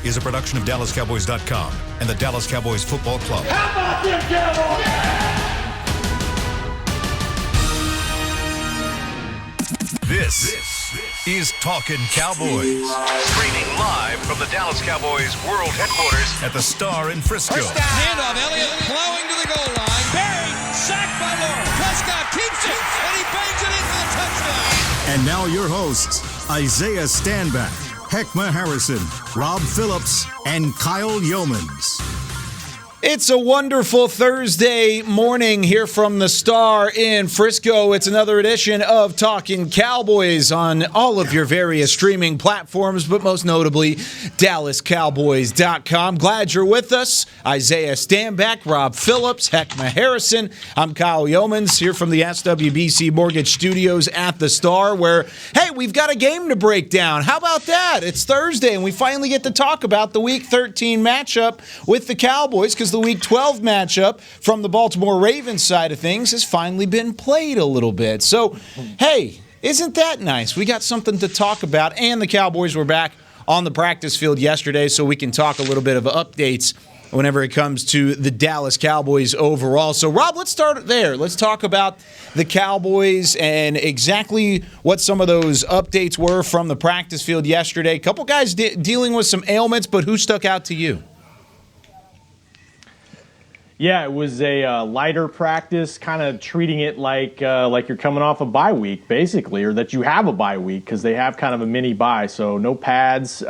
is a production of DallasCowboys.com and the Dallas Cowboys Football Club. How about them Cowboys? This is Talkin Cowboys. Streaming live from the Dallas Cowboys World Headquarters at the Star in Frisco. Handoff, Elliott plowing to the goal line. Barry, sacked by Lawrence. Prescott keeps it, and he bangs it in for the touchdown. And now your hosts, Isaiah Stanback, Heckma Harrison, Rob Phillips, and Kyle Yeomans. It's a wonderful Thursday morning here from the Star in Frisco. It's another edition of Talkin Cowboys on all of your various streaming platforms, but most notably, DallasCowboys.com. Glad you're with us. Isaiah Stanback, Rob Phillips, Heckma Harrison. I'm Kyle Yeomans here from the SWBC Mortgage Studios at the Star, where, hey, we've got a game to break down. How about that? It's Thursday, and we finally get to talk about the Week 13 matchup with the Cowboys, because the Week 12 matchup from the Baltimore Ravens side of things has finally been played a little bit. So, hey, isn't that nice? We got something to talk about, and the Cowboys were back on the practice field yesterday, so we can talk a little bit of updates whenever it comes to the Dallas Cowboys overall. So, Rob, let's start there. Let's talk about the Cowboys and exactly what some of those updates were from the practice field yesterday. A couple guys dealing with some ailments, but who stuck out to you? Yeah, it was a lighter practice, kind of treating it like you're coming off a bye week, basically, or that you have a bye week, because they have kind of a mini bye. So no pads.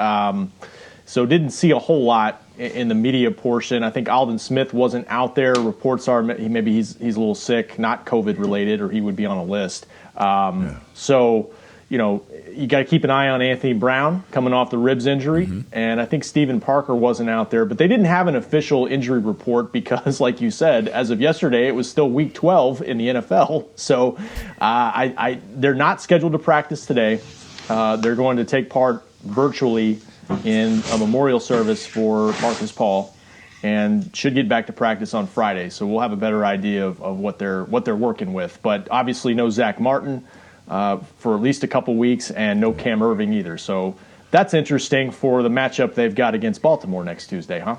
So didn't see a whole lot in the media portion. I think Aldon Smith wasn't out there. Reports are maybe he's a little sick, not COVID related, or he would be on a list. So, you know, you got to keep an eye on Anthony Brown coming off the ribs injury. And I think Stephen Parker wasn't out there, but they didn't have an official injury report because, like you said, as of yesterday, it was still Week 12 in the NFL. So they're not scheduled to practice today. They're going to take part virtually in a memorial service for Marcus Paul and should get back to practice on Friday. So we'll have a better idea of what they're working with. But obviously no Zach Martin for at least a couple weeks, and no Cam Irving either. So that's interesting for the matchup they've got against Baltimore next Tuesday, huh?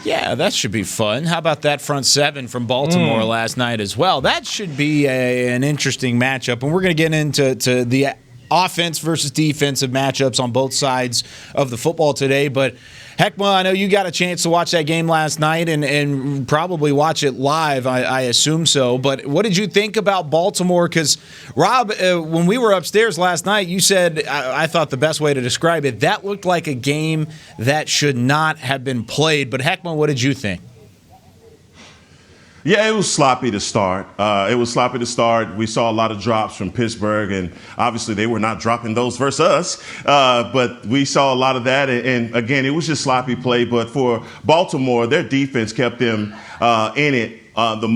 Yeah, that should be fun. How about that front seven from Baltimore last night as well? That should be an interesting matchup, and we're going to get into the offense versus defensive matchups on both sides of the football today. But Heckma, I know you got a chance to watch that game last night and probably watch it live, I assume so. But what did you think about Baltimore? Because, Rob, when we were upstairs last night, you said, I thought the best way to describe it, that looked like a game that should not have been played. But, Heckma, what did you think? Yeah, it was sloppy to start. We saw a lot of drops from Pittsburgh, and obviously they were not dropping those versus us. But we saw a lot of that, and again, it was just sloppy play. But for Baltimore, their defense kept them in it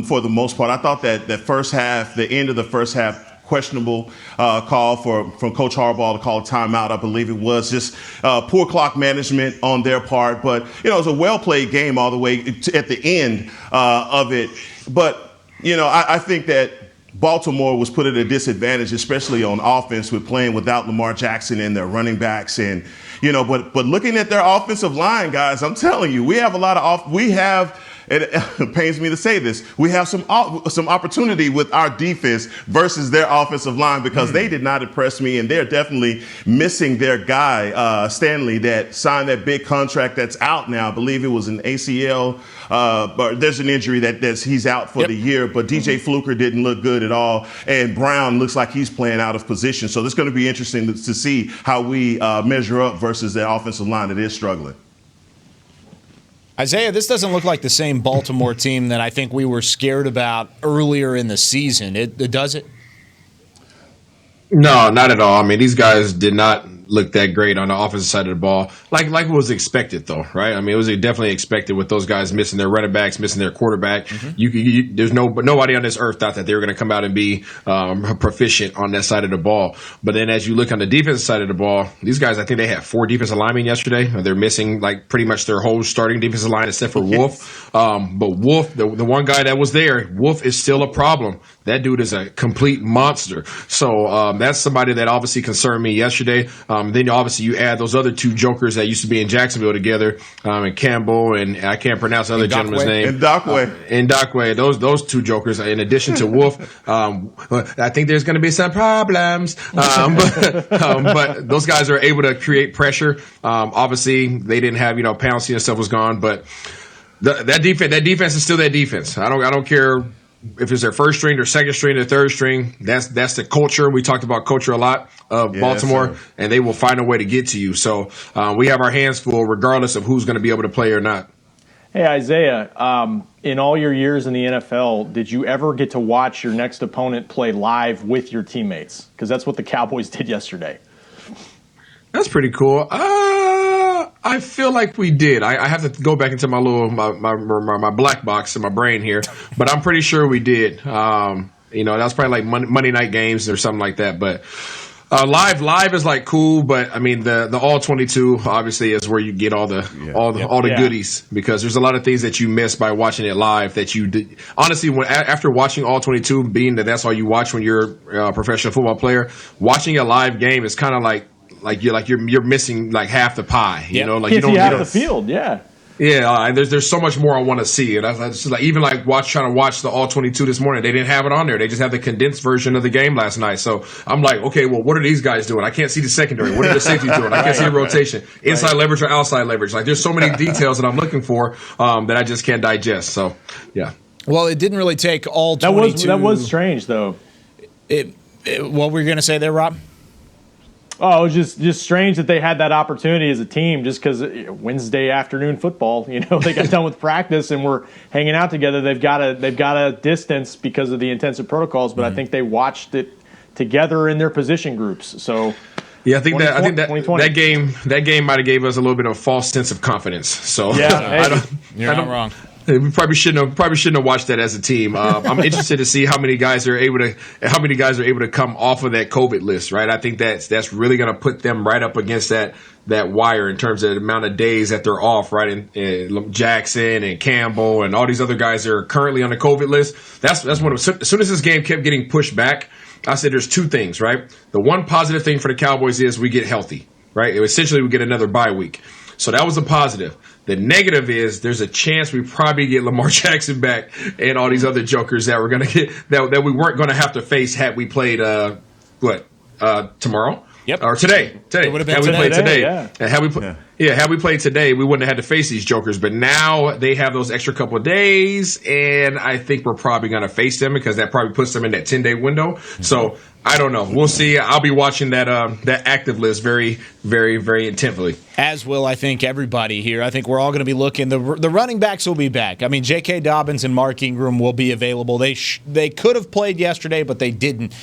for the most part. I thought that first half, the end of the first half, questionable call from Coach Harbaugh to call a timeout. I believe it was just poor clock management on their part. But, you know, it was a well-played game all the way at the end of it. But, you know, I think that Baltimore was put at a disadvantage, especially on offense, with playing without Lamar Jackson and their running backs. And, you know, but looking at their offensive line, guys, I'm telling you, we have a lot of it pains me to say this, we have some opportunity with our defense versus their offensive line, because they did not impress me, and they're definitely missing their guy, Stanley, that signed that big contract that's out now. I believe it was an ACL, but there's an injury that he's out for the year. But DJ Fluker didn't look good at all, and Brown looks like he's playing out of position. So it's going to be interesting to see how we measure up versus the offensive line that is struggling. Isaiah, this doesn't look like the same Baltimore team that I think we were scared about earlier in the season. It does it? No, not at all. I mean, these guys did not look that great on the offensive side of the ball, like it was expected, though, right? I mean, it was definitely expected with those guys missing their running backs, missing their quarterback. There's nobody on this earth thought that they were going to come out and be proficient on that side of the ball. But then as you look on the defensive side of the ball, these guys, I think they had 4 defensive linemen yesterday. They're missing like pretty much their whole starting defensive line except for Wolf. But Wolf, the one guy that was there, Wolf is still a problem. That dude is a complete monster. So that's somebody that obviously concerned me yesterday. Then obviously you add those other two jokers that used to be in Jacksonville together, and Campbell, and I can't pronounce the other gentleman's name. Ndakwe. Those two jokers, in addition to Wolf. I think there's going to be some problems. But those guys are able to create pressure. Obviously, they didn't have, Pouncey and stuff was gone, but that defense is still that defense. I don't care if it's their first string, their second string, their third string. That's the culture. We talked about culture a lot of Baltimore, and they will find a way to get to you. So we have our hands full regardless of who's going to be able to play or not. Hey, Isaiah, in all your years in the NFL, did you ever get to watch your next opponent play live with your teammates? Because that's what the Cowboys did yesterday. That's pretty cool. I feel like we did. I have to go back into my little my black box in my brain here, but I'm pretty sure we did. That was probably like Monday night games or something like that. But live is like cool. But I mean, the all 22 obviously is where you get all the goodies, because there's a lot of things that you miss by watching it live that you did. Honestly, after watching all 22, being that's all you watch when you're a professional football player, watching a live game is kind of like you're missing like half the pie, you know, like you don't see half the field, yeah. There's so much more I want to see, and I just like trying to watch the all 22 this morning. They didn't have it on there; they just have the condensed version of the game last night. So I'm like, okay, well, what are these guys doing? I can't see the secondary. What are the safeties doing? I can't see the rotation, inside leverage or outside leverage. Like there's so many details that I'm looking for that I just can't digest. So yeah. Well, it didn't really take all 22. That was strange, though. What were you going to say there, Rob? Oh, it was just strange that they had that opportunity as a team, just because Wednesday afternoon football, they got done with practice and we're hanging out together. They've got a distance because of the intensive protocols, but I think they watched it together in their position groups. So yeah, I think that game might have gave us a little bit of a false sense of confidence. So yeah, you're not wrong. We probably shouldn't have watched that as a team. I'm interested to see how many guys are able to come off of that COVID list, right? I think that's really going to put them right up against that wire in terms of the amount of days that they're off, right? And Jackson and Campbell and all these other guys that are currently on the COVID list. That's one. As soon as this game kept getting pushed back, I said there's two things, right? The one positive thing for the Cowboys is we get healthy, right? Essentially, we get another bye week. So that was a positive. The negative is there's a chance we probably get Lamar Jackson back and all these other jokers that we're going to get that we weren't going to have to face had we played tomorrow. Yep. Or today. It would have been had we played today. Yeah. And had we played today, we wouldn't have had to face these jokers. But now they have those extra couple of days, and I think we're probably going to face them because that probably puts them in that 10-day window. Mm-hmm. So I don't know. We'll see. I'll be watching that active list very, very, very intently. As will, I think, everybody here. I think we're all going to be looking. The running backs will be back. I mean, J.K. Dobbins and Mark Ingram will be available. They could have played yesterday, but they didn't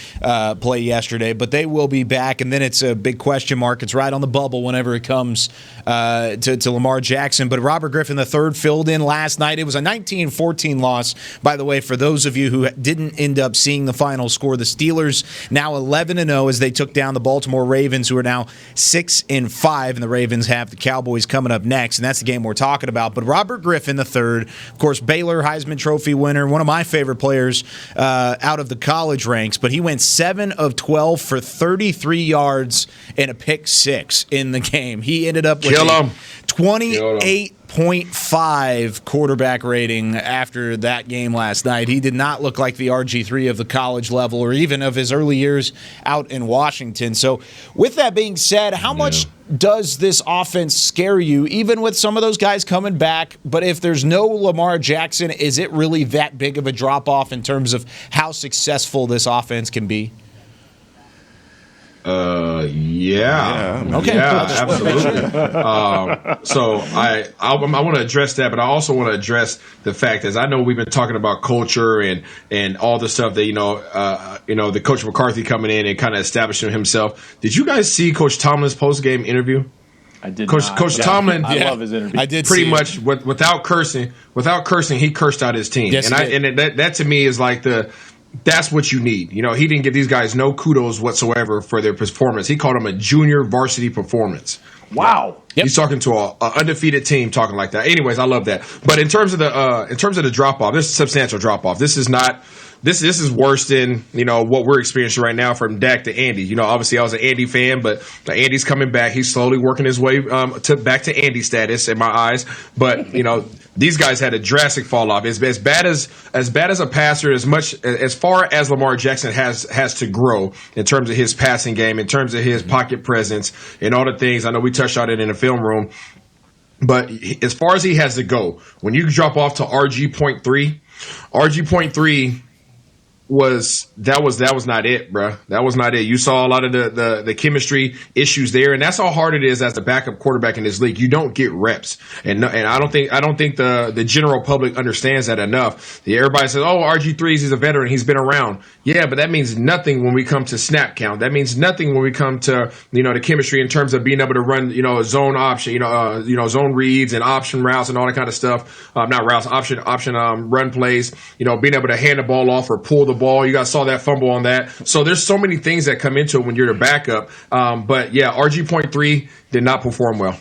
play yesterday. But they will be back, and then it's a big question mark. It's right on the bubble whenever it comes to Lamar Jackson. But Robert Griffin III filled in last night. It was a 19-14 loss, by the way, for those of you who didn't end up seeing the final score. The Steelers now 11-0 as they took down the Baltimore Ravens, who are now 6-5, and the Ravens have the Cowboys coming up next, and that's the game we're talking about. But Robert Griffin III, of course, Baylor Heisman Trophy winner, one of my favorite players out of the college ranks, but he went 7 of 12 for 33 yards and a pick 6 in the game. He ended up with 28.5 quarterback rating after that game last night. He did not look like the RG3 of the college level or even of his early years out in Washington. So with that being said, how much does this offense scare you, even with some of those guys coming back? But if there's no Lamar Jackson, is it really that big of a drop-off in terms of how successful this offense can be? Yeah. Okay. Yeah, absolutely. So I want to address that, but I also want to address the fact, as I know we've been talking about culture and all the stuff that the Coach McCarthy coming in and kind of establishing himself. Did you guys see Coach Tomlin's post-game interview? I did. Coach Tomlin. I love his interview. I did pretty much without cursing. He cursed out his team, yes, and that to me is like that's what you need. He didn't give these guys no kudos whatsoever for their performance. He called them a junior varsity performance. Wow. Yep. He's talking to a undefeated team talking like that. Anyways, I love that. But in terms of the drop off, this is a substantial drop off. This is not this is worse than, what we're experiencing right now from Dak to Andy. Obviously I was an Andy fan, but Andy's coming back. He's slowly working his way back to Andy status in my eyes. But, these guys had a drastic fall off. As bad as a passer, as far as Lamar Jackson has to grow in terms of his passing game, in terms of his pocket presence and all the things. I know we touched on it in the film room. But as far as he has to go, when you drop off to RG.3 was not it, bro. That was not it. You saw a lot of the chemistry issues there, and that's how hard it is as a backup quarterback in this league. You don't get reps, and I don't think the general public understands that enough. Everybody says, "Oh, RG3, he's a veteran, he's been around." Yeah, but that means nothing when we come to snap count. That means nothing when we come to the chemistry in terms of being able to run zone option, zone reads and option routes and all that kind of stuff. Not routes, option run plays. Being able to hand the ball off or pull the ball. You guys saw that fumble on that. So there's so many things that come into it when you're the backup. But yeah, RG.3 did not perform well.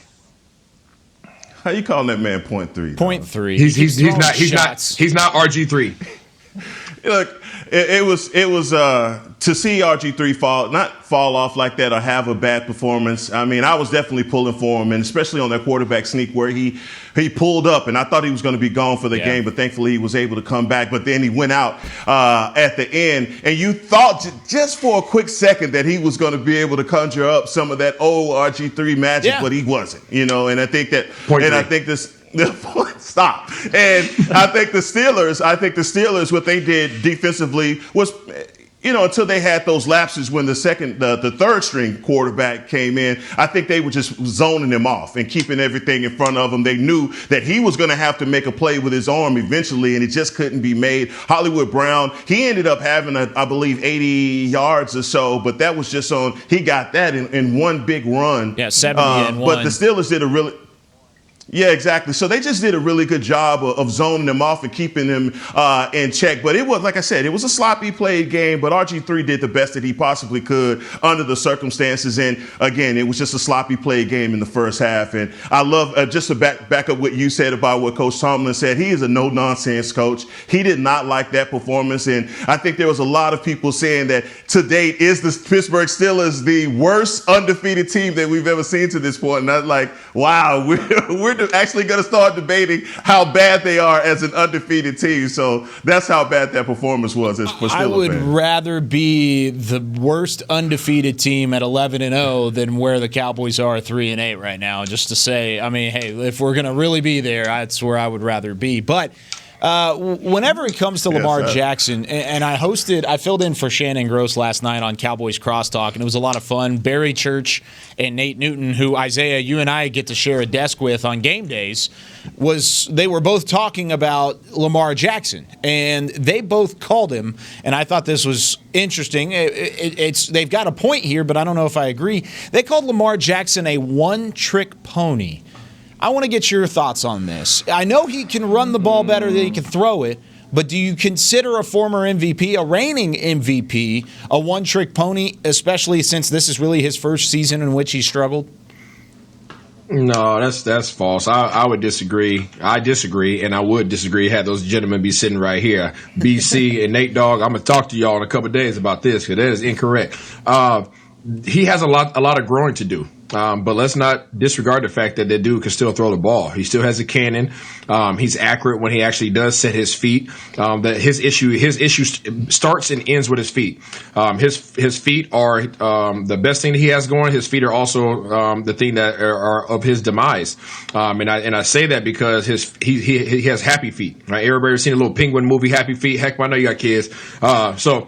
How you calling that man .3? .3. He's not RG3. Look, it was to see RG3 fall off like that or have a bad performance. I mean, I was definitely pulling for him, and especially on that quarterback sneak where he pulled up, and I thought he was going to be gone for the game, but thankfully he was able to come back. But then he went out at the end, and you thought just for a quick second that he was going to be able to conjure up some of that old RG3 magic, but he wasn't. And I think that, stop. And I think the Steelers, what they did defensively was, until they had those lapses when the third string quarterback came in, I think they were just zoning him off and keeping everything in front of him. They knew that he was going to have to make a play with his arm eventually, and it just couldn't be made. Hollywood Brown, he ended up having, I believe, 80 yards or so, but that was just he got that in one big run. Yeah, 70 and one. But the Steelers did Yeah, exactly. So they just did a really good job of zoning them off and keeping them in check. But it was, like I said, it was a sloppy played game, but RG3 did the best that he possibly could under the circumstances. And again, it was just a sloppy played game in the first half. And I love, just to back up what you said about what Coach Tomlin said, he is a no-nonsense coach. He did not like that performance. And I think there was a lot of people saying that to date, is the Pittsburgh Steelers the worst undefeated team that we've ever seen to this point? And I'm like, wow, we're actually going to start debating how bad they are as an undefeated team. So that's how bad that performance was. I would rather be the worst undefeated team at 11-0 than where the Cowboys are 3-8 right now. Just to say, I mean, hey, if we're going to really be there, that's where I would rather be. But whenever it comes to Lamar Jackson, and I filled in for Shannon Gross last night on Cowboys Crosstalk, and it was a lot of fun. Barry Church and Nate Newton, who, Isaiah, you and I get to share a desk with on game days, they were both talking about Lamar Jackson, and they both called him, and I thought this was interesting. They've got a point here, but I don't know if I agree. They called Lamar Jackson a one-trick pony. I want to get your thoughts on this. I know he can run the ball better than he can throw it, but do you consider a former MVP, a reigning MVP, a one-trick pony, especially since this is really his first season in which he struggled? No, that's false. I would disagree. I disagree, and I would disagree had those gentlemen be sitting right here. BC and Nate Dogg, I'm going to talk to y'all in a couple of days about this because that is incorrect. He has a lot of growing to do. But let's not disregard the fact that dude can still throw the ball. He still has a cannon. He's accurate when he actually does set his feet. That his issue starts and ends with his feet. His feet are the best thing that he has going. His feet are also the thing that are of his demise. And I say that because he has happy feet. Right? Everybody seen a little penguin movie, Happy Feet? Heck, I know you got kids. So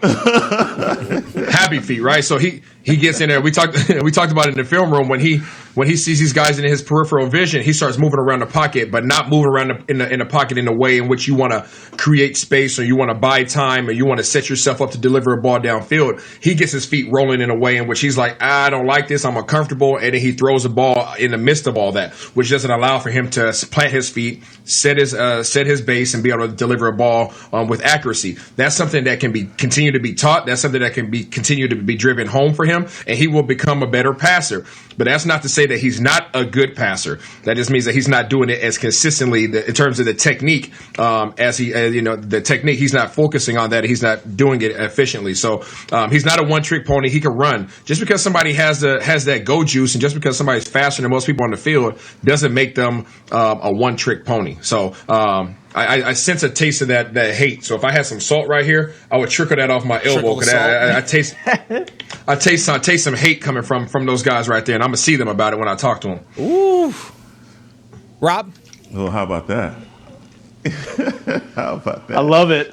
happy feet, right? So he gets in there. We talked about it in the film room when he sees these guys in his peripheral vision. He starts moving around the pocket, but not moving around in the pocket in a way in which you want to create space or you want to buy time or you want to set yourself up to deliver a ball downfield. He gets his feet rolling in a way in which he's like, I don't like this. I'm uncomfortable, and then he throws the ball in the midst of all that, which doesn't allow for him to plant his feet, set his base, and be able to deliver a ball with accuracy. That's something that can continue to be taught. That's something that can continue to be driven home for him, and he will become a better passer. But that's not to say say that he's not a good passer. That just means that he's not doing it as consistently in terms of the technique the technique. He's not focusing on that. He's not doing it efficiently. So he's not a one-trick pony. He can run. Just because somebody has that go juice, and just because somebody's faster than most people on the field, doesn't make them a one-trick pony. So I sense a taste of that hate. So if I had some salt right here, I would trickle that off my elbow, because I taste some hate coming from those guys right there, and I'm gonna see them about it when I talk to them. Ooh, Rob. Well, how about that? How about that? I love it.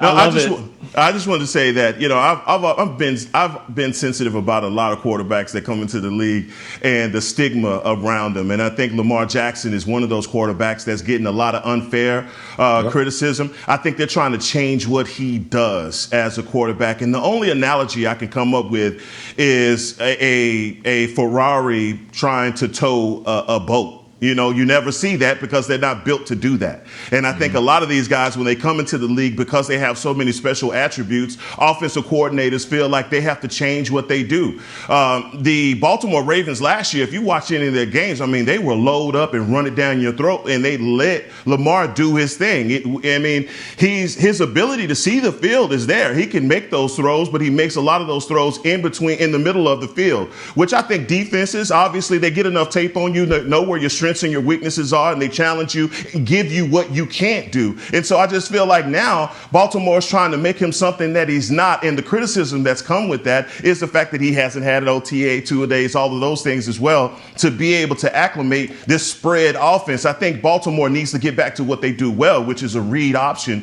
I just wanted to say that, I've been sensitive about a lot of quarterbacks that come into the league and the stigma around them, and I think Lamar Jackson is one of those quarterbacks that's getting a lot of unfair criticism. I think they're trying to change what he does as a quarterback, and the only analogy I can come up with is a Ferrari trying to tow a boat. You never see that because they're not built to do that. And I think a lot of these guys, when they come into the league, because they have so many special attributes, offensive coordinators feel like they have to change what they do. The Baltimore Ravens last year, if you watch any of their games, they were load up and run it down your throat, and they let Lamar do his thing. His ability to see the field is there. He can make those throws, but he makes a lot of those throws in the middle of the field, which I think defenses, obviously, they get enough tape on you to know where your strengths and your weaknesses are, and they challenge you and give you what you can't do. And so I just feel like now Baltimore's trying to make him something that he's not, and the criticism that's come with that is the fact that he hasn't had an OTA 2-a-days, all of those things as well, to be able to acclimate this spread offense. I think Baltimore needs to get back to what they do well, which is a read option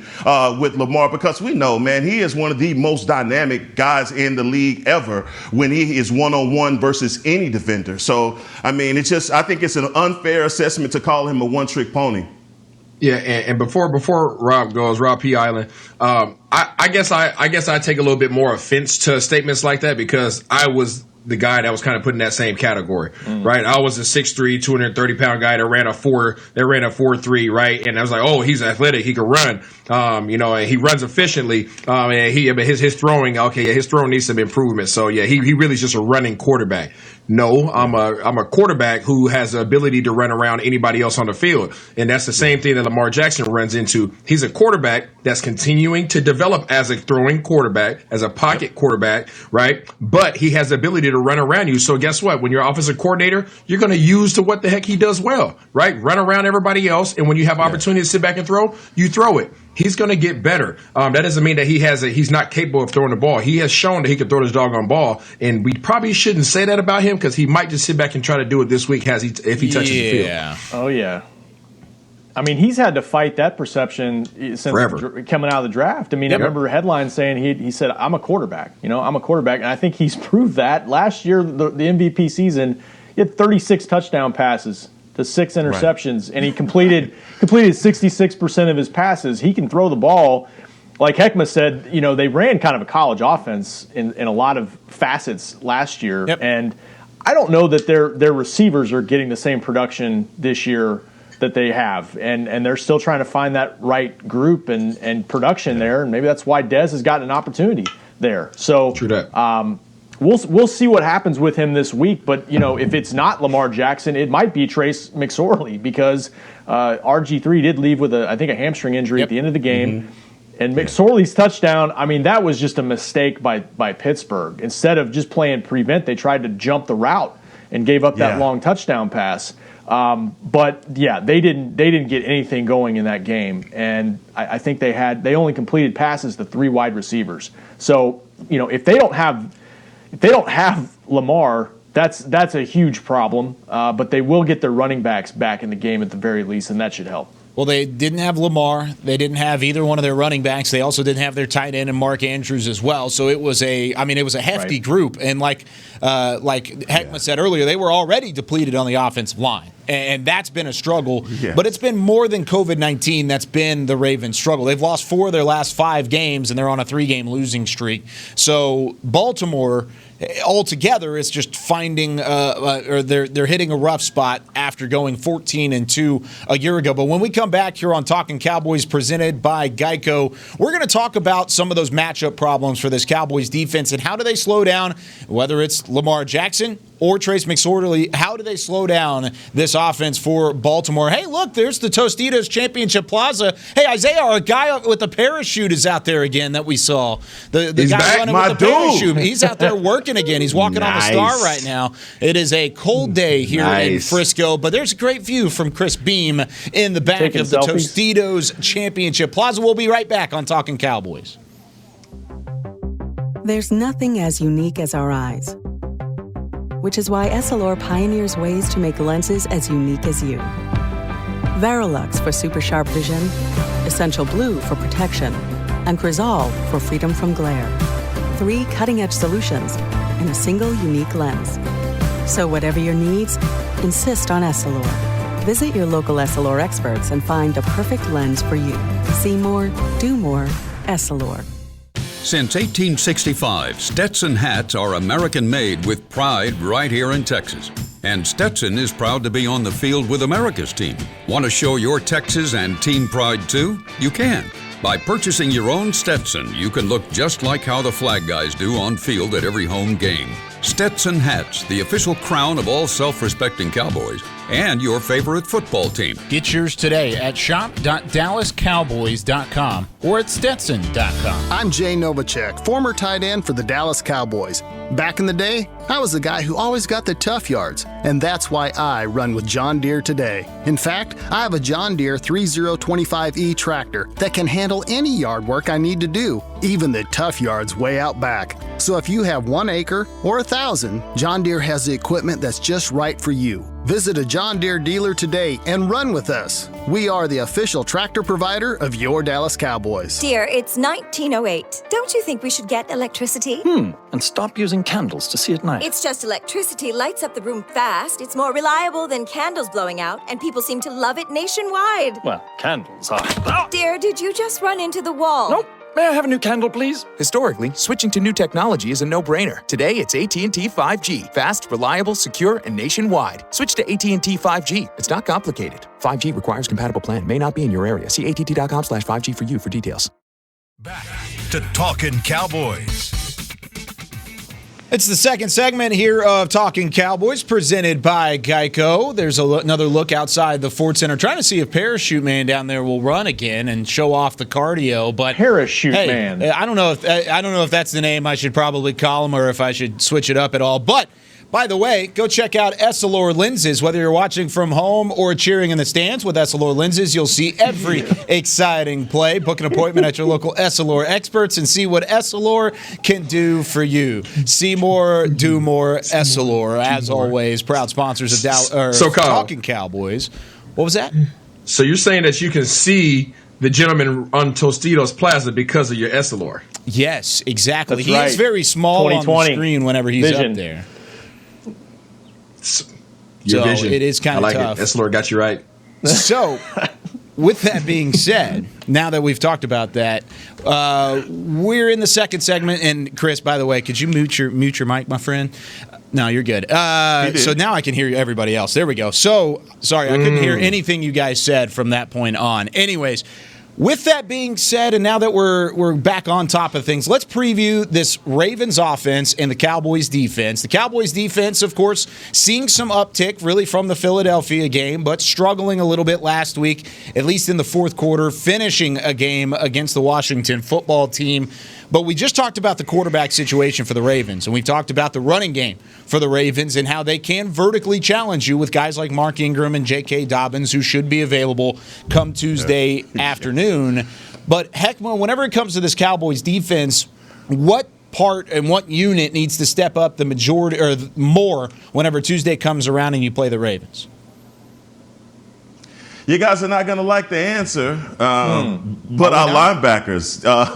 with Lamar, because we know, man, he is one of the most dynamic guys in the league ever when he is one-on-one versus any defender. So, I think it's an unfair assessment to call him a one-trick pony. Yeah, and before Rob P. Island, I guess I take a little bit more offense to statements like that, because I was the guy that was kind of put in that same category, right? I was a 6'3", 230-pound guy that ran a 4.3, right? And I was like, oh, he's athletic, he can run, and he runs efficiently, and his throwing, his throwing needs some improvement. So yeah, he really is just a running quarterback. No, I'm a quarterback who has the ability to run around anybody else on the field. And that's the same thing that Lamar Jackson runs into. He's a quarterback that's continuing to develop as a throwing quarterback, as a pocket quarterback, right? But he has the ability to run around you. So guess what? When you're offensive coordinator, you're going to use to what the heck he does well, right? Run around everybody else. And when you have opportunity to sit back and throw, you throw it. He's going to get better. That doesn't mean that he's not capable of throwing the ball. He has shown that he can throw this doggone ball, and we probably shouldn't say that about him, because he might just sit back and try to do it this week if he touches the field. Oh, yeah. He's had to fight that perception since coming out of the draft. I remember headlines saying he said, I'm a quarterback. I'm a quarterback. And I think he's proved that. Last year, the MVP season, he had 36 touchdown passes to 6 interceptions, and he completed 66% of his passes. He can throw the ball. Like Heckma said, they ran kind of a college offense in a lot of facets last year. Yep. And I don't know that their receivers are getting the same production this year that they have. And they're still trying to find that right group and production there. And maybe that's why Dez has gotten an opportunity there. So true that. We'll see what happens with him this week, but if it's not Lamar Jackson, it might be Trace McSorley, because RG3 did leave with a hamstring injury at the end of the game. Mm-hmm. And McSorley's touchdown, that was just a mistake by Pittsburgh. Instead of just playing prevent, they tried to jump the route and gave up that long touchdown pass. But yeah, they didn't get anything going in that game, and I think they only completed passes to 3 wide receivers. So if they don't have Lamar, that's a huge problem. But they will get their running backs back in the game at the very least, and that should help. Well, they didn't have Lamar. They didn't have either one of their running backs. They also didn't have their tight end and Mark Andrews as well. So it was a hefty group. And like Heckma said earlier, they were already depleted on the offensive line. And that's been a struggle. Yes. But it's been more than COVID-19 that's been the Ravens' struggle. They've lost 4 of their last 5 games, and they're on a 3-game losing streak. So Baltimore altogether is just finding or they're hitting a rough spot after going 14-2 a year ago. But when we come back here on Talkin Cowboys presented by Geico, we're going to talk about some of those matchup problems for this Cowboys defense and how do they slow down, whether it's Lamar Jackson or Trace McSorley, how do they slow down this offense for Baltimore? Hey, look, there's the Tostitos Championship Plaza. Hey, Isaiah, our guy with the parachute is out there again that we saw. The guy back, running my with the dude. parachute. He's out there working again. He's walking on the star right now. It is a cold day here in Frisco, but there's a great view from Chris Beam in the back of the Tostitos Championship Plaza. We'll be right back on Talkin' Cowboys. There's nothing as unique as our eyes, which is why Essilor pioneers ways to make lenses as unique as you. Varilux for super sharp vision, Essential Blue for protection, and Crizal for freedom from glare. 3 cutting-edge solutions in a single unique lens. So whatever your needs, insist on Essilor. Visit your local Essilor experts and find the perfect lens for you. See more, do more, Essilor. Since 1865, Stetson hats are American-made with pride right here in Texas. And Stetson is proud to be on the field with America's team. Want to show your Texas and team pride too? You can. By purchasing your own Stetson, you can look just like how the flag guys do on field at every home game. Stetson hats, the official crown of all self-respecting Cowboys, and your favorite football team. Get yours today at shop.dallascowboys.com or at stetson.com. I'm Jay Novacek, former tight end for the Dallas Cowboys. Back in the day, I was the guy who always got the tough yards, and that's why I run with John Deere today. In fact, I have a John Deere 3025E tractor that can handle any yard work I need to do, even the tough yards way out back. So if you have 1 acre or 1,000, John Deere has the equipment that's just right for you. Visit a John Deere dealer today and run with us. We are the official tractor provider of your Dallas Cowboys. Dear, it's 1908. Don't you think we should get electricity? And stop using candles to see at night. It's just electricity lights up the room fast. It's more reliable than candles blowing out, and people seem to love it nationwide. Well, candles are... Dear, did you just run into the wall? Nope. May I have a new candle, please? Historically, switching to new technology is a no-brainer. Today, it's AT&T 5G. Fast, reliable, secure, and nationwide. Switch to AT&T 5G. It's not complicated. 5G requires compatible plan. May not be in your area. See att.com/5G for you for details. Back to Talkin' Cowboys. It's the second segment here of Talkin' Cowboys, presented by Geico. There's another look outside the Ford Center, trying to see if Parachute Man down there will run again and show off the cardio. But Parachute Man, I don't know if that's the name I should probably call him, or if I should switch it up at all. But by the way, go check out Essilor lenses. Whether you're watching from home or cheering in the stands with Essilor lenses, you'll see every exciting play. Book an appointment at your local Essilor experts and see what Essilor can do for you. See more, do more, Essilor. As always, proud sponsors of Talkin' Cowboys. What was that? So you're saying that you can see the gentleman on Tostitos Plaza because of your Essilor? Yes, exactly. That's He right. is very small on the screen whenever he's up there. Your so vision. It is kind of like tough. Essilor got you right. So, with that being said, now that we've talked about that, we're in the second segment. And Chris, by the way, could you mute your mic, my friend? No, you're good. So now I can hear everybody else. There we go. So, sorry, I couldn't hear anything you guys said from that point on. Anyways, with that being said, and now that we're back on top of things, let's preview this Ravens offense and the Cowboys defense. The Cowboys defense, of course, seeing some uptick really from the Philadelphia game, but struggling a little bit last week, at least in the fourth quarter, finishing a game against the Washington football team. But we just talked about the quarterback situation for the Ravens, and we talked about the running game for the Ravens and how they can vertically challenge you with guys like Mark Ingram and J.K. Dobbins, who should be available come Tuesday afternoon. But, Heckma, whenever it comes to this Cowboys defense, what part and what unit needs to step up the majority or more whenever Tuesday comes around and you play the Ravens? You guys are not going to like the answer, but our linebackers, our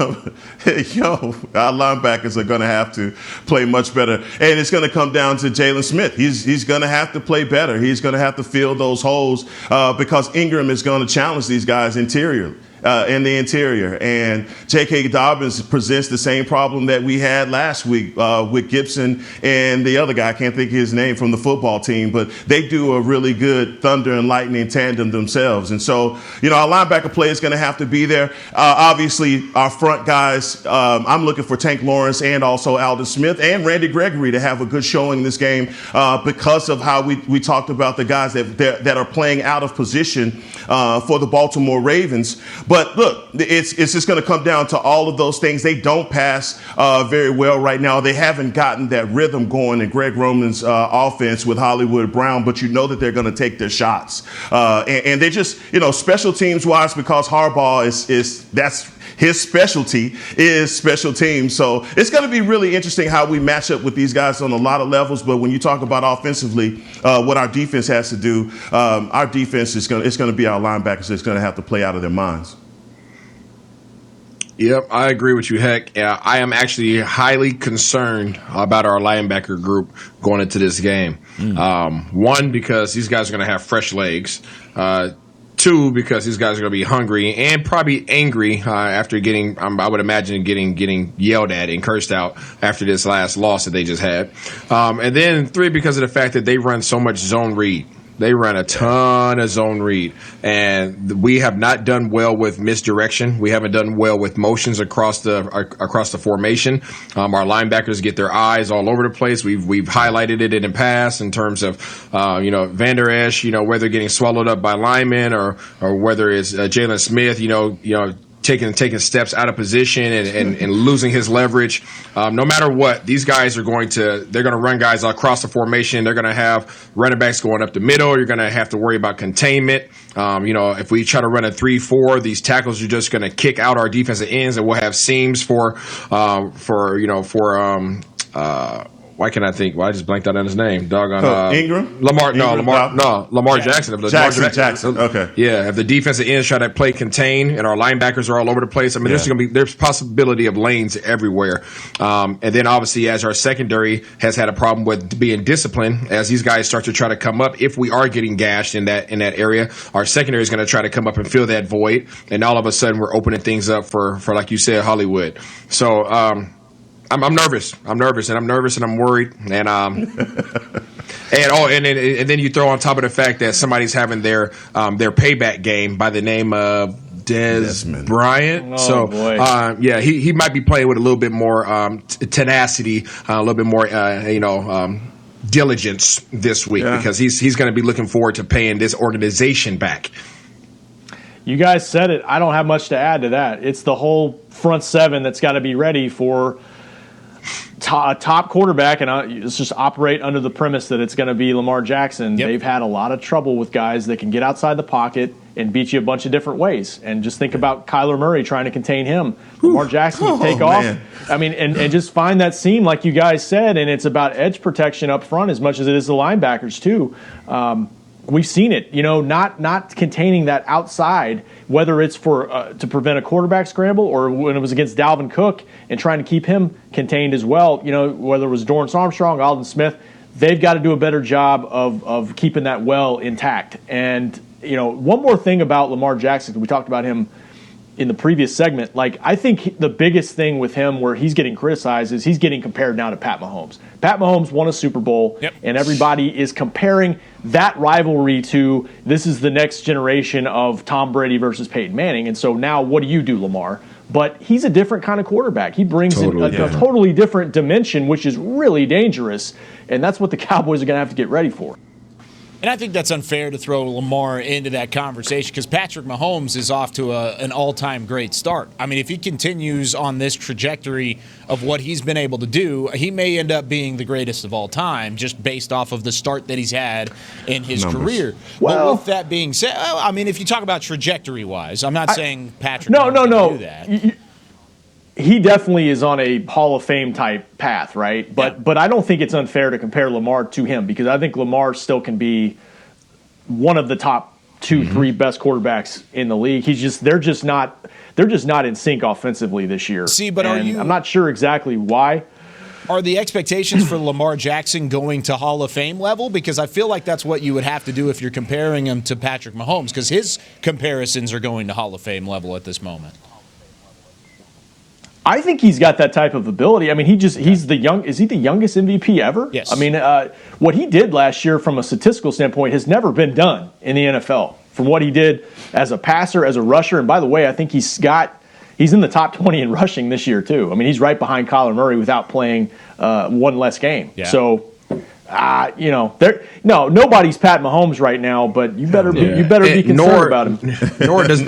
linebackers are going to have to play much better. And it's going to come down to Jalen Smith. He's going to have to play better. He's going to have to fill those holes because Ingram is going to challenge these guys interiorly. in the interior. And J.K. Dobbins presents the same problem that we had last week with Gibson and the other guy. I can't think of his name from the football team, but they do a really good thunder and lightning tandem themselves. And so, our linebacker play is going to have to be there. Obviously, our front guys, I'm looking for Tank Lawrence and also Aldon Smith and Randy Gregory to have a good showing in this game because of how we talked about the guys that are playing out of position for the Baltimore Ravens. But look, it's just going to come down to all of those things. They don't pass very well right now. They haven't gotten that rhythm going in Greg Roman's offense with Hollywood Brown, but you know that they're going to take their shots. And they just, special teams wise, because Harbaugh that's his specialty is special teams. So it's going to be really interesting how we match up with these guys on a lot of levels. But when you talk about offensively, what our defense has to do, our defense it's going to be our linebackers that's going to have to play out of their minds. Yep, I agree with you, Heck. I am actually highly concerned about our linebacker group going into this game. One, because these guys are going to have fresh legs. Two, because these guys are going to be hungry and probably angry after getting, I would imagine, getting yelled at and cursed out after this last loss that they just had. And then three, because of the fact that they run so much zone read. They run a ton of zone read, and we have not done well with misdirection. We haven't done well with motions across the formation. Our linebackers get their eyes all over the place. We've highlighted it in the past in terms of Van Der Esch, whether getting swallowed up by linemen or whether it's Jalen Smith, taking steps out of position and losing his leverage. No matter what, these guys they're going to run guys across the formation. They're going to have running backs going up the middle. You're going to have to worry about containment. If we try to run a 3-4, these tackles are just going to kick out our defensive ends, and we'll have seams why can't I think? Well, I just blanked out on his name. Ingram? Lamar Jackson. Jackson. Jackson. Okay. Yeah, if the defensive ends try to play contain and our linebackers are all over the place, there's possibility of lanes everywhere. And then obviously, as our secondary has had a problem with being disciplined, as these guys start to try to come up, if we are getting gashed in that area, our secondary is going to try to come up and fill that void, and all of a sudden we're opening things up for like you said, Hollywood. So. I'm nervous. I'm nervous and I'm worried. And and then you throw on top of the fact that somebody's having their payback game by the name of Desmond Bryant. Boy. He might be playing with a little bit more tenacity, a little bit more diligence this week because he's going to be looking forward to paying this organization back. You guys said it. I don't have much to add to that. It's the whole front seven that's got to be ready for a top quarterback, and let's just operate under the premise that it's going to be Lamar Jackson. Yep. They've had a lot of trouble with guys that can get outside the pocket and beat you a bunch of different ways. And just think about Kyler Murray trying to contain him. Lamar Jackson can take off. Man. I mean, and just find that seam like you guys said, and it's about edge protection up front as much as it is the linebackers too. We've seen it, not containing that outside, whether it's for to prevent a quarterback scramble or when it was against Dalvin Cook and trying to keep him contained as well. Whether it was Dorrance Armstrong, Aldon Smith, they've got to do a better job of keeping that well intact. And one more thing about Lamar Jackson, we talked about him in the previous segment. I think the biggest thing with him where he's getting criticized is he's getting compared now to Pat Mahomes. Pat Mahomes won a Super Bowl, and everybody is comparing that rivalry to this is the next generation of Tom Brady versus Peyton Manning. And so now what do you do, Lamar? But he's a different kind of quarterback. He brings a totally different dimension, which is really dangerous, and that's what the Cowboys are going to have to get ready for. And I think that's unfair to throw Lamar into that conversation because Patrick Mahomes is off to an all-time great start. I mean, if he continues on this trajectory of what he's been able to do, he may end up being the greatest of all time just based off of the start that he's had in his career. Well, but with that being said, I mean, if you talk about trajectory-wise, I'm not saying Patrick Mahomes can do that. He definitely is on a Hall of Fame type path, right? But I don't think it's unfair to compare Lamar to him because I think Lamar still can be one of the top 2-3 best quarterbacks in the league. They're just not in sync offensively this year. See, but I'm not sure exactly why. Are the expectations for Lamar Jackson going to Hall of Fame level? Because I feel like that's what you would have to do if you're comparing him to Patrick Mahomes, because his comparisons are going to Hall of Fame level at this moment. I think he's got that type of ability. I mean, is he the youngest MVP ever? Yes. I mean, what he did last year from a statistical standpoint has never been done in the NFL. From what he did as a passer, as a rusher, and by the way, I think he's in the top 20 in rushing this year too. I mean, he's right behind Kyler Murray without playing one less game. Yeah. So, nobody's Pat Mahomes right now, but you better be concerned about him.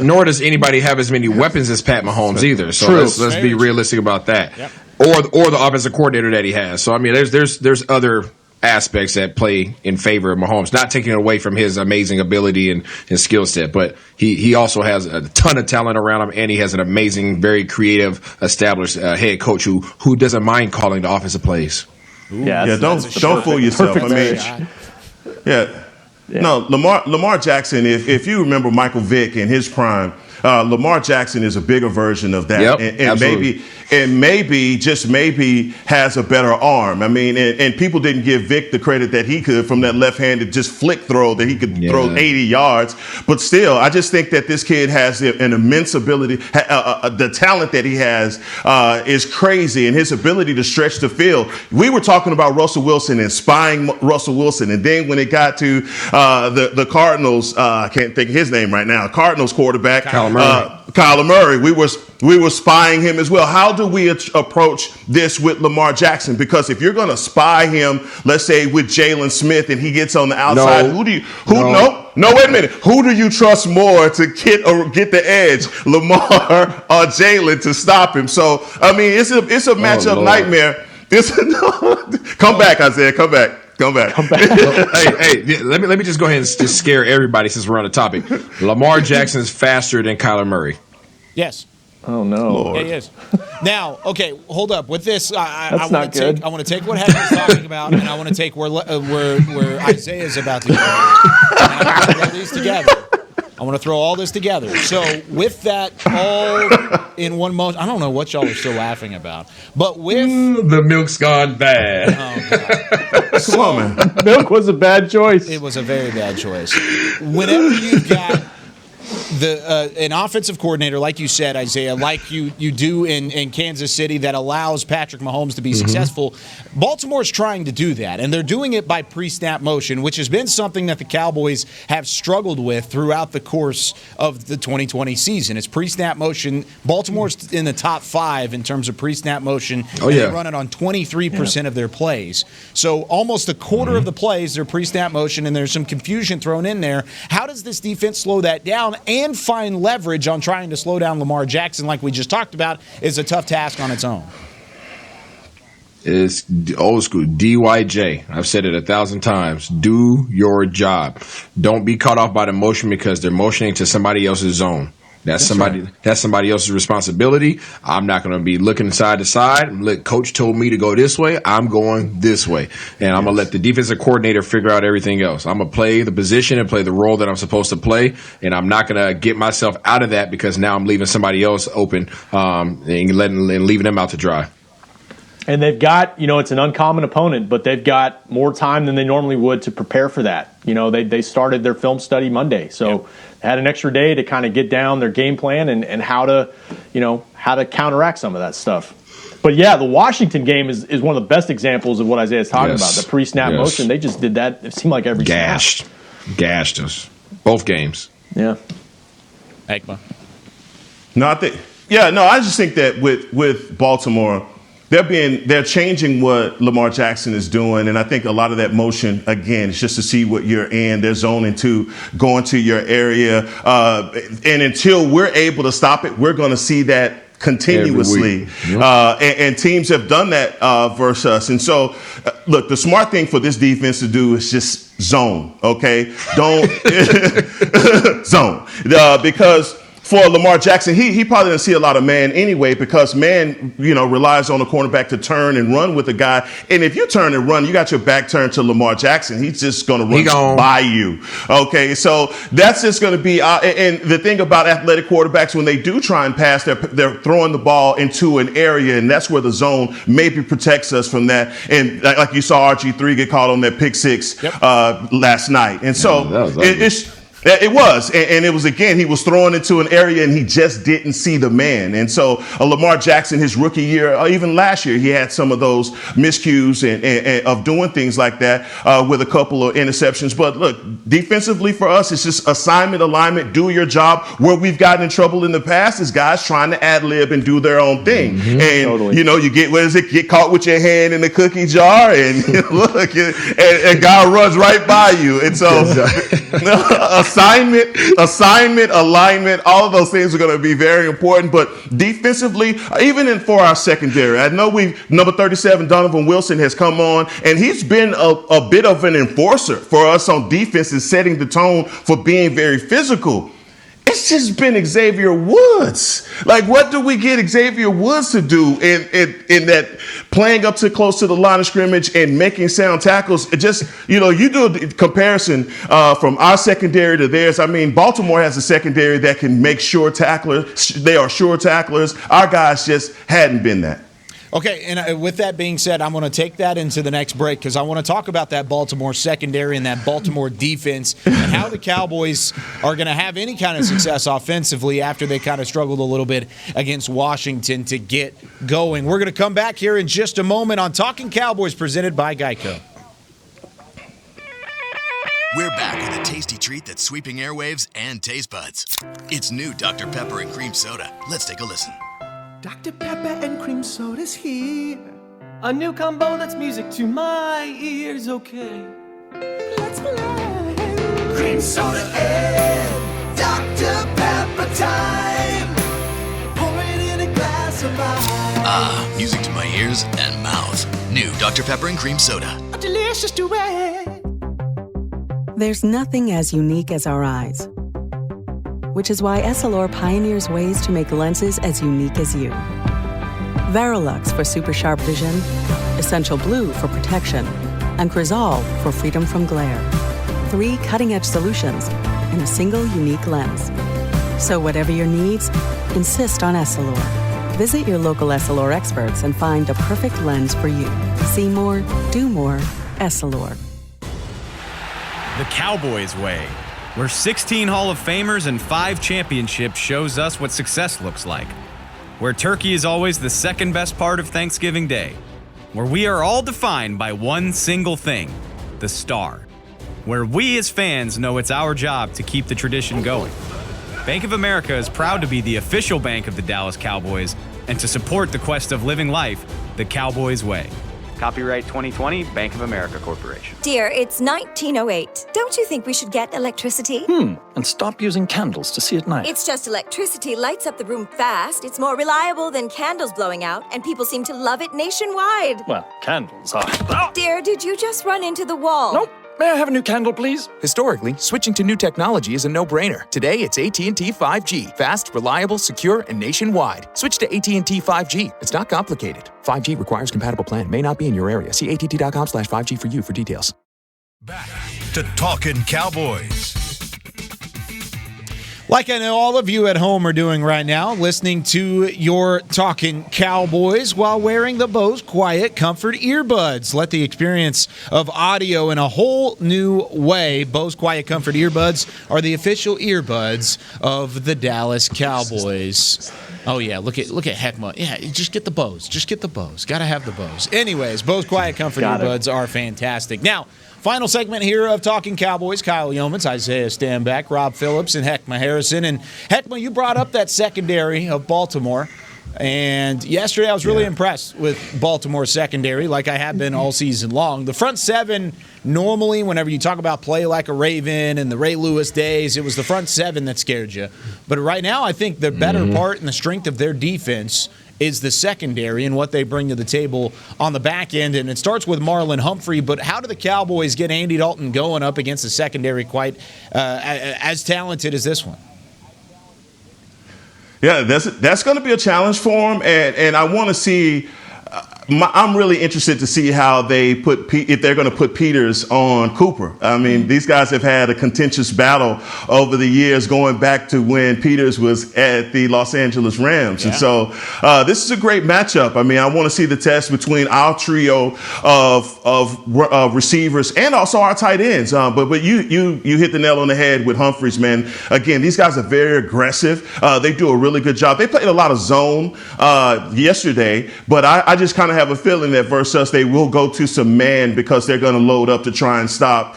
Nor does anybody have as many weapons as Pat Mahomes either. So let's be realistic about that. Yep. Or the offensive coordinator that he has. So I mean, there's other aspects that play in favor of Mahomes, not taking away from his amazing ability and skill set, but he also has a ton of talent around him, and he has an amazing, very creative, established head coach who doesn't mind calling the offensive plays. Don't fool yourself. I mean, no, Lamar Jackson. If you remember Michael Vick in his prime, Lamar Jackson is a bigger version of that, yep, and maybe just maybe has a better arm. I mean, and people didn't give Vic the credit that he could from that left-handed just flick throw that he could throw 80 yards. But still, I just think that this kid has an immense ability. The talent that he has is crazy, and his ability to stretch the field. We were talking about Russell Wilson and spying Russell Wilson, and then when it got to the Cardinals, I can't think of his name right now. Cardinals quarterback Kyler Murray. We were spying him as well. How do we approach this with Lamar Jackson? Because if you're going to spy him, let's say with Jalen Smith, and he gets on the outside, wait a minute. Who do you trust more to get the edge, Lamar or Jalen, to stop him? So I mean, it's a matchup nightmare. Come back, Isaiah. Come back. Hey, let me just go ahead and just scare everybody since we're on the topic. Lamar Jackson is faster than Kyler Murray. Yes. Oh no. Lord. Yeah, he is. Now, okay, hold up. With this, I want to take what Heck was talking about, and I want to take where Isaiah is about to go. And I want to throw these together. I want to throw all this together. So with that all in one motion, I don't know what y'all are still laughing about, but with the milk's gone bad. Oh, God. Come on, man. Milk was a bad choice. It was a very bad choice. Whenever you've got an offensive coordinator, like you said, Isaiah, like you do in Kansas City, that allows Patrick Mahomes to be successful, Baltimore's trying to do that, and they're doing it by pre-snap motion, which has been something that the Cowboys have struggled with throughout the course of the 2020 season. It's pre-snap motion. Baltimore's in the top 5 in terms of pre-snap motion. They run it on 23% of their plays. So almost a quarter of the plays, they're pre-snap motion, and there's some confusion thrown in there. How does this defense slow that down and find leverage on trying to slow down Lamar Jackson, like we just talked about, is a tough task on its own? It's old school DYJ. I've said it 1,000 times. Do your job. Don't be caught off by the motion because they're motioning to somebody else's zone. That's somebody else's responsibility. I'm not going to be looking side to side. Look, coach told me to go this way. I'm going this way. And I'm going to let the defensive coordinator figure out everything else. I'm going to play the position and play the role that I'm supposed to play. And I'm not going to get myself out of that because now I'm leaving somebody else open and leaving them out to dry. And they've got, it's an uncommon opponent, but they've got more time than they normally would to prepare for that. They started their film study Monday, so they had an extra day to kind of get down their game plan and how to counteract some of that stuff. But yeah, the Washington game is one of the best examples of what Isaiah's talking about. The pre-snap motion, they just did that. It seemed like every gashed us both games. Yeah, Ekma. I just think that with Baltimore, they're changing what Lamar Jackson is doing, and I think a lot of that motion, again, is just to see what you're in. They're zoning to going to your area, and until we're able to stop it, we're going to see that continuously. And teams have done that versus us. And so, look, the smart thing for this defense to do is just zone, okay? Don't zone. Because for Lamar Jackson, he probably doesn't see a lot of man anyway, because man, relies on the cornerback to turn and run with the guy. And if you turn and run, you got your back turned to Lamar Jackson. He's just going to run by you. Okay, so that's just going to be. And the thing about athletic quarterbacks, when they do try and pass, they're throwing the ball into an area, and that's where the zone maybe protects us from that. And like you saw RG3 get caught on that pick six last night, and so it was, and it was, again, he was thrown into an area and he just didn't see the man. And so Lamar Jackson, his rookie year, even last year, he had some of those miscues and of doing things like that with a couple of interceptions. But look, defensively for us, it's just assignment, alignment, do your job. Where we've gotten in trouble in the past is guys trying to ad lib and do their own thing. And you get caught with your hand in the cookie jar, and look, and God runs right by you. And so assignment, alignment, all of those things are going to be very important. But defensively, even for our secondary, I know number 37, Donovan Wilson, has come on, and he's been a bit of an enforcer for us on defense and setting the tone for being very physical. It's just been Xavier Woods. Like, what do we get Xavier Woods to do in that playing up to close to the line of scrimmage and making sound tackles? It just, you do a comparison from our secondary to theirs. I mean, Baltimore has a secondary that can make sure tacklers. They are sure tacklers. Our guys just hadn't been that. Okay, and with that being said, I'm going to take that into the next break, because I want to talk about that Baltimore secondary and that Baltimore defense and how the Cowboys are going to have any kind of success offensively after they kind of struggled a little bit against Washington to get going. We're going to come back here in just a moment on Talkin Cowboys, presented by Geico. We're back with a tasty treat that's sweeping airwaves and taste buds. It's new Dr. Pepper and Cream Soda. Let's take a listen. Dr. Pepper and Cream Soda's here. A new combo that's music to my ears, okay. Let's play. Cream Soda and Dr. Pepper time. Pour it in a glass of ice. Music to my ears and mouth. New Dr. Pepper and Cream Soda. A delicious duet. There's nothing as unique as our eyes, which is why Essilor pioneers ways to make lenses as unique as you. Verilux for super sharp vision, Essential Blue for protection, and Crizal for freedom from glare. 3 cutting-edge solutions in a single unique lens. So whatever your needs, insist on Essilor. Visit your local Essilor experts and find the perfect lens for you. See more, do more, Essilor. The Cowboys way, where 16 Hall of Famers and 5 championships shows us what success looks like. Where turkey is always the second best part of Thanksgiving Day. Where we are all defined by one single thing, the star. Where we as fans know it's our job to keep the tradition going. Bank of America is proud to be the official bank of the Dallas Cowboys and to support the quest of living life the Cowboys way. Copyright 2020, Bank of America Corporation. Dear, it's 1908. Don't you think we should get electricity? And stop using candles to see at night. It's just electricity lights up the room fast. It's more reliable than candles blowing out, and people seem to love it nationwide. Well, candles are... Dear, did you just run into the wall? Nope. May I have a new candle, please? Historically, switching to new technology is a no-brainer. Today, it's AT&T 5G. Fast, reliable, secure, and nationwide. Switch to AT&T 5G. It's not complicated. 5G requires compatible plan. May not be in your area. See att.com/5G for you for details. Back to Talkin Cowboys. Like I know all of you at home are doing right now, listening to your Talkin Cowboys while wearing the Bose Quiet Comfort earbuds. Let the experience of audio in a whole new way. Bose Quiet Comfort earbuds are the official earbuds of the Dallas Cowboys. Oh, yeah, look at Heckma. Yeah, just get the Bose. Just get the Bose. Got to have the Bose. Anyways, Bose Quiet Comfort earbuds are fantastic. Now, final segment here of Talking Cowboys. Kyle Yeomans, Isaiah Stanback, Rob Phillips, and Heckma Harrison. And Heckma, you brought up that secondary of Baltimore. And yesterday I was really impressed with Baltimore's secondary, like I have been all season long. The front seven, normally, whenever you talk about play like a Raven and the Ray Lewis days, it was the front seven that scared you. But right now, I think the better part and the strength of their defense is the secondary and what they bring to the table on the back end. And it starts with Marlon Humphrey, but how do the Cowboys get Andy Dalton going up against a secondary quite as talented as this one? Yeah, that's going to be a challenge for him, and I want to see. I'm really interested to see how they if they're going to put Peters on Cooper. I mean, these guys have had a contentious battle over the years, going back to when Peters was at the Los Angeles Rams. Yeah. And so this is a great matchup. I mean, I want to see the test between our trio of receivers and also our tight ends. But you hit the nail on the head with Humphries, man. Again, these guys are very aggressive. They do a really good job. They played a lot of zone yesterday, but I just kind of have a feeling that versus us, they will go to some man because they're going to load up to try and stop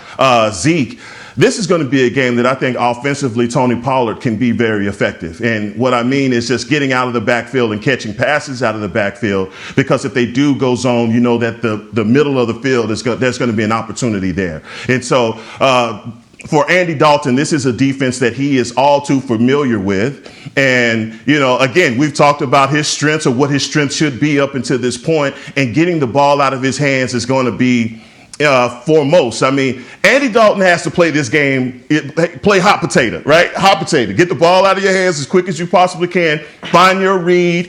Zeke. This is going to be a game that I think offensively Tony Pollard can be very effective. And what I mean is just getting out of the backfield and catching passes out of the backfield, because if they do go zone, you know that the middle of the field there's going to be an opportunity there. And so for Andy Dalton, this is a defense that he is all too familiar with. And, you know, again, we've talked about his strengths or what his strengths should be up until this point, and getting the ball out of his hands is going to be foremost. I mean, Andy Dalton has to play this game, play hot potato, right? Hot potato. Get the ball out of your hands as quick as you possibly can. Find your read.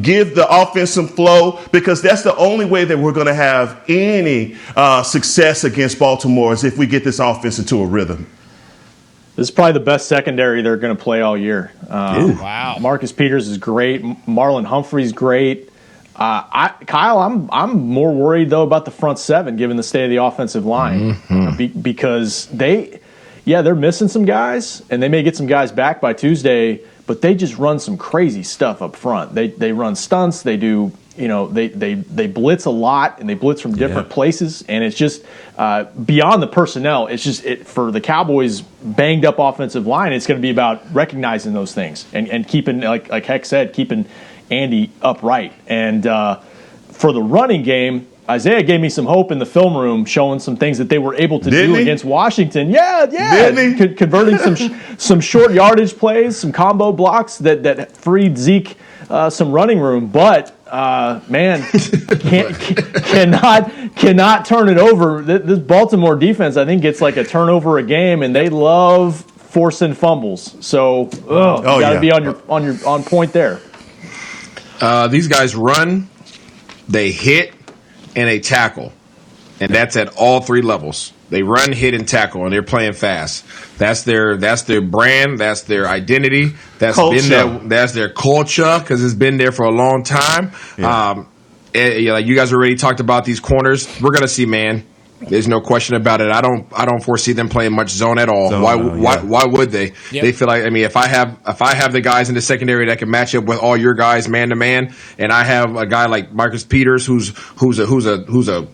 Give the offense some flow, because that's the only way that we're going to have any success against Baltimore, is if we get this offense into a rhythm. This is probably the best secondary they're going to play all year. Wow. Marcus Peters is great. Marlon Humphrey's great. Kyle, I'm more worried though about the front seven, given the state of the offensive line, because they're missing some guys, and they may get some guys back by Tuesday, but they just run some crazy stuff up front. They run stunts. They do, they blitz a lot, and they blitz from different places, and it's just beyond the personnel. It's just for the Cowboys' banged up offensive line. It's going to be about recognizing those things and keeping, like Heck said, keeping Andy upright. And for the running game, Isaiah gave me some hope in the film room, showing some things that they were able to do against Washington. Converting some short yardage plays, some combo blocks that freed Zeke some running room. But man, cannot turn it over. This Baltimore defense, I think, gets like a turnover a game, and they love forcing fumbles. So you got to be on point there. These guys run, they hit, and they tackle. And that's at all three levels. They run, hit, and tackle, and they're playing fast. That's their brand. That's their identity. That's their culture, because it's been there for a long time. Yeah. Like you guys already talked about these corners. We're gonna see man. There's no question about it. I don't foresee them playing much zone at all. Why would they? Yep. They feel like, I mean, if I have the guys in the secondary that can match up with all your guys man to man, and I have a guy like Marcus Peters who's a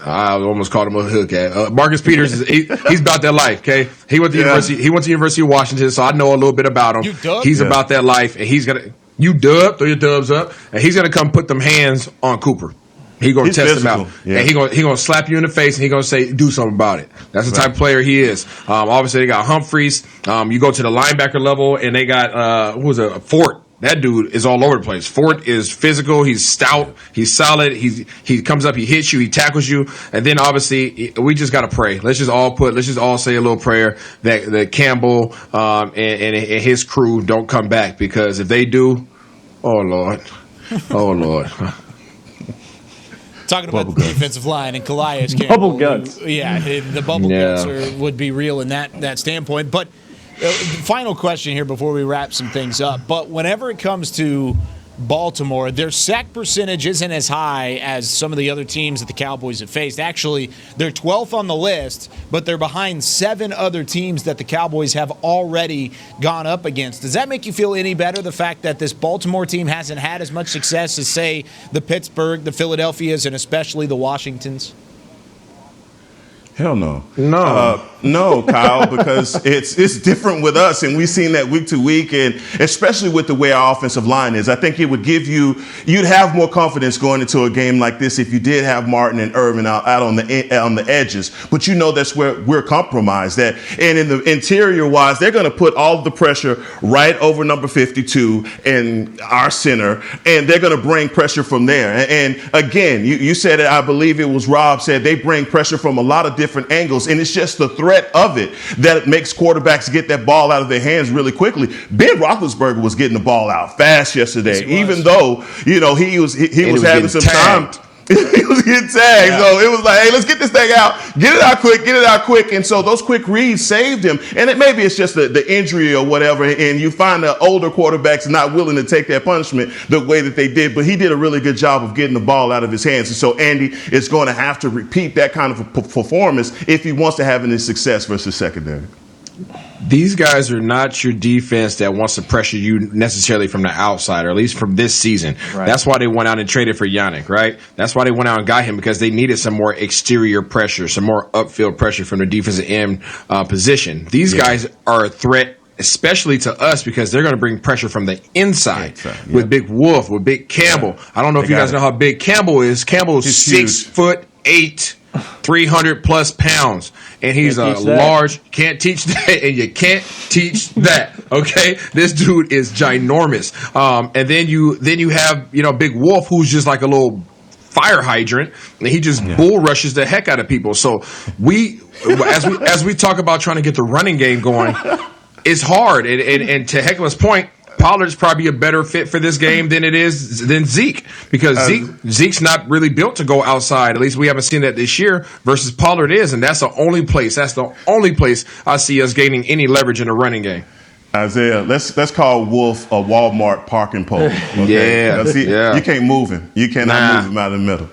I almost called him a hook at. Marcus Peters he's about that life. Okay, he went to University of Washington, so I know a little bit about him. He's about that life, and he's gonna throw your dubs up, and he's gonna come put them hands on Cooper. He's gonna test him out, and he gonna slap you in the face, and he gonna say, "Do something about it." That's the type of player he is. Obviously, they got Humphries. You go to the linebacker level, and they got Fort. That dude is all over the place. Fort is physical. He's stout. He's solid. He comes up. He hits you. He tackles you. And then obviously we just gotta pray. Let's just all say a little prayer that Campbell and his crew don't come back, because if they do, oh Lord. Talking about the defensive line and Calais Campbell. Bubble guts. Yeah, the bubble guts would be real in that standpoint. But final question here before we wrap some things up. But whenever it comes to Baltimore, their sack percentage isn't as high as some of the other teams that the Cowboys have faced. Actually, they're 12th on the list, but they're behind 7 other teams that the Cowboys have already gone up against. Does that make you feel any better, the fact that this Baltimore team hasn't had as much success as, say, the Pittsburgh, the Philadelphias, and especially the Washingtons? Hell no. No, Kyle, because it's different with us, and we've seen that week to week, and especially with the way our offensive line is. I think it would you'd have more confidence going into a game like this if you did have Martin and Irvin out on the edges. But you know that's where we're compromised at. And in the interior wise, they're going to put all of the pressure right over number 52 and our center, and they're going to bring pressure from there. And again, you said it, I believe it was Rob said, they bring pressure from a lot of different angles, and it's just the threat threat of it that makes quarterbacks get that ball out of their hands really quickly. Ben Roethlisberger was getting the ball out fast yesterday, even though, you know, he was having some time. He was getting tagged. Yeah. So it was like, hey, let's get this thing out. Get it out quick. And so those quick reads saved him. And maybe it's just the injury or whatever. And you find the older quarterbacks not willing to take that punishment the way that they did. But he did a really good job of getting the ball out of his hands. And so Andy is going to have to repeat that kind of a performance if he wants to have any success versus secondary. These guys are not your defense that wants to pressure you necessarily from the outside, or at least from this season. Right. That's why they went out and traded for Yannick, right? That's why they went out and got him, because they needed some more exterior pressure, some more upfield pressure from the defensive end position. These guys are a threat, especially to us, because they're going to bring pressure from the inside with Big Wolf, with Big Campbell. I don't know if you guys know how big Campbell is. Campbell is 6'8", 300 plus pounds, and he's large. Can't teach that, and you can't teach that. Okay, this dude is ginormous. And then you have Big Wolf, who's just like a little fire hydrant, and he just bull rushes the heck out of people. So as we talk about trying to get the running game going, it's hard. And to Heckler's point, Pollard's probably a better fit for this game than Zeke, because Zeke's not really built to go outside. At least we haven't seen that this year, versus Pollard is, and that's the only place I see us gaining any leverage in the running game. Isaiah, let's call Wolf a Walmart parking pole. Okay? You can't move him. You cannot move him out of the middle.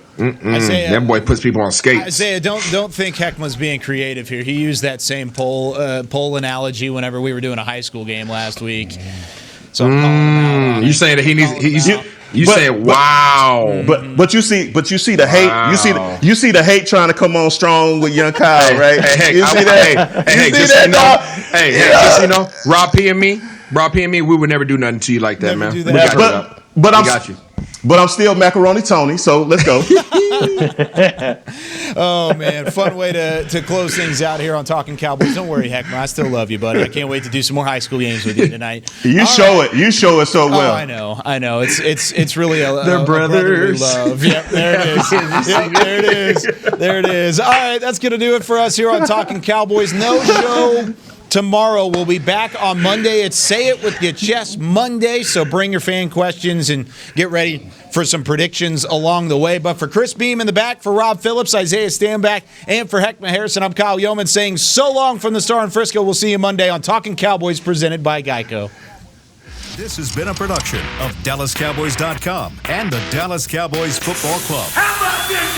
Isaiah, that boy puts people on skates. Isaiah, don't think Heckman's being creative here. He used that same pole analogy whenever we were doing a high school game last week. So I'm calling him out. You saying that he's saying wow. But you see the hate. Wow. You see the hate trying to come on strong with young Kyle, right? You see that? Just you know, Rob P and me, we would never do nothing to you like that, man. We got you. But I'm still Macaroni Tony, so let's go. Oh, man. Fun way to close things out here on Talkin' Cowboys. Don't worry, Heckman. I still love you, buddy. I can't wait to do some more high school games with you tonight. You show it so well. Oh, I know. It's really they're brothers. Love. Yep, there it is. There it is. All right, that's going to do it for us here on Talkin' Cowboys. No show tomorrow. We'll be back on Monday. It's Say It With Your Chest Monday, so bring your fan questions and get ready for some predictions along the way. But for Chris Beam in the back, for Rob Phillips, Isaiah Stanback, and for Heckman Harrison, I'm Kyle Yeoman saying so long from the Star in Frisco. We'll see you Monday on Talkin' Cowboys, presented by Geico. This has been a production of DallasCowboys.com and the Dallas Cowboys Football Club. How about this,